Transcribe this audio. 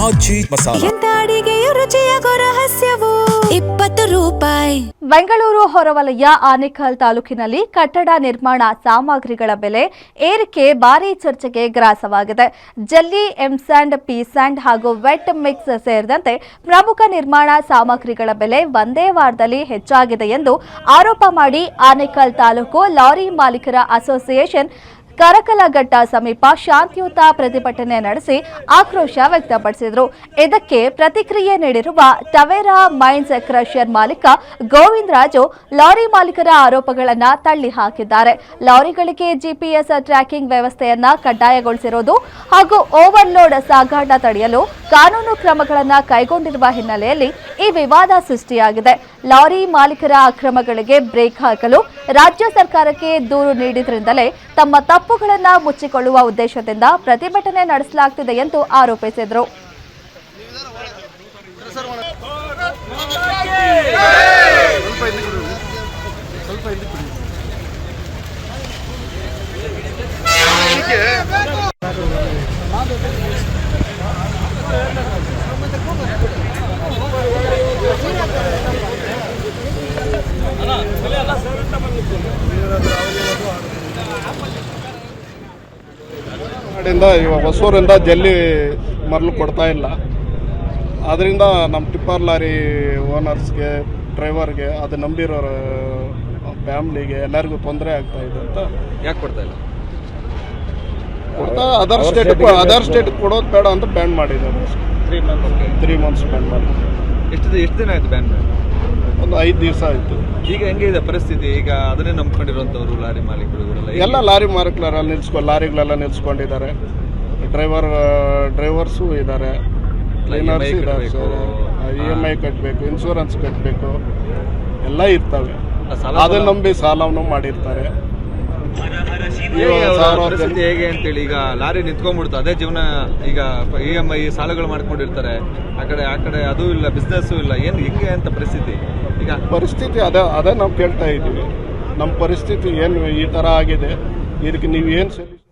ಆಜಿ ಮಸಾಲ. ಎಂತ ಅಡಿಗೆಯ ರುಚಿಯಾಗೋ ರಹಸ್ಯವು 20 ರೂಪಾಯಿ. ಬೆಂಗಳೂರು ಹೊರವಲಯ ಆನೇಕಲ್ ತಾಲೂಕಿನಲ್ಲಿ ಕಟ್ಟಡ ನಿರ್ಮಾಣ ಸಾಮಗ್ರಿಗಳ ಬೆಲೆ ಏರಿಕೆ ಭಾರೀ ಚರ್ಚೆಗೆ ಗ್ರಾಸವಾಗಿದೆ. ಜಲ್ಲಿ, ಎಂಸ್ಯಾಂಡ್, ಪಿಸ್ಯಾಂಡ್ ಹಾಗೂ ವೆಟ್ ಮಿಕ್ಸ್ ಸೇರಿದಂತೆ ಪ್ರಮುಖ ನಿರ್ಮಾಣ ಸಾಮಗ್ರಿಗಳ ಬೆಲೆ ಒಂದೇ ವಾರದಲ್ಲಿ ಹೆಚ್ಚಾಗಿದೆ ಎಂದು ಆರೋಪ ಮಾಡಿ ಆನೇಕಲ್ ತಾಲೂಕು ಲಾರಿ ಮಾಲೀಕರ ಅಸೋಸಿಯೇಷನ್ ಕರಕಲಘಟ್ಟ ಸಮೀಪ ಶಾಂತಿಯುತ ಪ್ರತಿಭಟನೆ ನಡೆಸಿ ಆಕ್ರೋಶ ವ್ಯಕ್ತಪಡಿಸಿದರು. ಇದಕ್ಕೆ ಪ್ರತಿಕ್ರಿಯೆ ನೀಡಿರುವ ಟವೇರಾ ಮೈನ್ಸ್ ಕ್ರಷರ್ ಮಾಲೀಕ ಗೋವಿಂದರಾಜು ಲಾರಿ ಮಾಲೀಕರ ಆರೋಪಗಳನ್ನು ತಳ್ಳಿ ಹಾಕಿದ್ದಾರೆ. ಲಾರಿಗಳಿಗೆ ಜಿಪಿಎಸ್ ಟ್ರ್ಯಾಕಿಂಗ್ ವ್ಯವಸ್ಥೆಯನ್ನ ಕಡ್ಡಾಯಗೊಳಿಸಿರುವುದು ಹಾಗೂ ಓವರ್ಲೋಡ್ ಸಾಗಾಟ ತಡೆಯಲು ಕಾನೂನು ಕ್ರಮಗಳನ್ನು ಕೈಗೊಂಡಿರುವ ಹಿನ್ನೆಲೆಯಲ್ಲಿ ಈ ವಿವಾದ ಸೃಷ್ಟಿಯಾಗಿದೆ. ಲಾರಿ ಮಾಲೀಕರ ಅಕ್ರಮಗಳಿಗೆ ಬ್ರೇಕ್ ಹಾಕಲು ರಾಜ್ಯ ಸರ್ಕಾರಕ್ಕೆ ದೂರು ನೀಡಿದ್ರಿಂದಲೇ ತಮ್ಮ ತಪ್ಪುಗಳನ್ನು ಮುಚ್ಚಿಕೊಳ್ಳುವ ಉದ್ದೇಶದಿಂದ ಪ್ರತಿಭಟನೆ ನಡೆಸಲಾಗುತ್ತಿದೆ ಎಂದು ಆರೋಪಿಸಿದರು. ಇವಾಗ ಹೊಸೂರಿಂದ ಜಲ್ಲಿ ಮರಳು ಕೊಡ್ತಾ ಇಲ್ಲ. ಅದರಿಂದ ನಮ್ಮ ಟಿಪ್ಪರ್ ಲಾರಿ ಓನರ್ಸ್ಗೆ, ಡ್ರೈವರ್ಗೆ, ಅದು ನಂಬಿರೋ ಫ್ಯಾಮ್ಲಿಗೆ ಎಲ್ಲರಿಗೂ ತೊಂದರೆ ಆಗ್ತಾ ಇದೆ ಅಂತ. ಯಾಕೆ ಕೊಡ್ತಾ ಇಲ್ಲ? ಕೊಡ್ತಾ ಅದರ್ ಸ್ಟೇಟ್ ಕೊಡೋದು ಬೇಡ ಅಂತ ಬ್ಯಾನ್ ಮಾಡಿದ್ದಾರೆ. 3 ಮಂತ್ಸ್ ಬ್ಯಾನ್ ಮಾಡಿ. ಎಷ್ಟು ದಿನ ಆಯ್ತು ಬ್ಯಾನ್ ಮಾಡಿ? ಒಂದು 5 ದಿವಸ ಆಯಿತು. ಈಗ ಹೆಂಗೆ ಇದೆ ಪರಿಸ್ಥಿತಿ? ಈಗ ಅದನ್ನೇ ನಂಬ್ಕೊಂಡಿರುವಂಥವ್ರು ಲಾರಿ ಮಾಲೀಕರು ಎಲ್ಲ ಲಾರಿ ಮಾಲೀಕರೆಲ್ಲ ಲಾರಿಗಳೆಲ್ಲ ನಿಲ್ಸ್ಕೊಂಡಿದ್ದಾರೆ. ಡ್ರೈವರ್ಸು ಇದ್ದಾರೆ, ಕ್ಲೀನರ್ಸ್ ಇದ್ದಾರೆ, EMI ಕಟ್ಟಬೇಕು, ಇನ್ಶೂರೆನ್ಸ್ ಕಟ್ಟಬೇಕು, ಎಲ್ಲ ಇರ್ತವೆ. ಅದನ್ನ ನಂಬಿ ಸಾಲವನ್ನು ಮಾಡಿರ್ತಾರೆ. ಪರಿಸ್ಥಿತಿ ಹೇಗೆ ಅಂತೇಳಿ ಈಗ ಲಾರಿ ನಿಂತ್ಕೊಂಡ್ಬಿಡ್ತು, ಅದೇ ಜೀವನ. ಈಗ EMI ಸಾಲಗಳು ಮಾಡ್ಕೊಂಡಿರ್ತಾರೆ. ಆ ಕಡೆ ಅದೂ ಇಲ್ಲ, ಬಿಸ್ನೆಸ್ಸು ಇಲ್ಲ. ಏನು ಹೆಂಗೆ ಅಂತ ಪರಿಸ್ಥಿತಿ? ಈಗ ಪರಿಸ್ಥಿತಿ ಅದೇ ನಾವು ಕೇಳ್ತಾ ಇದ್ದೀವಿ. ನಮ್ಮ ಪರಿಸ್ಥಿತಿ ಏನು ಈ ಥರ ಆಗಿದೆ, ಇದಕ್ಕೆ ನೀವು ಏನು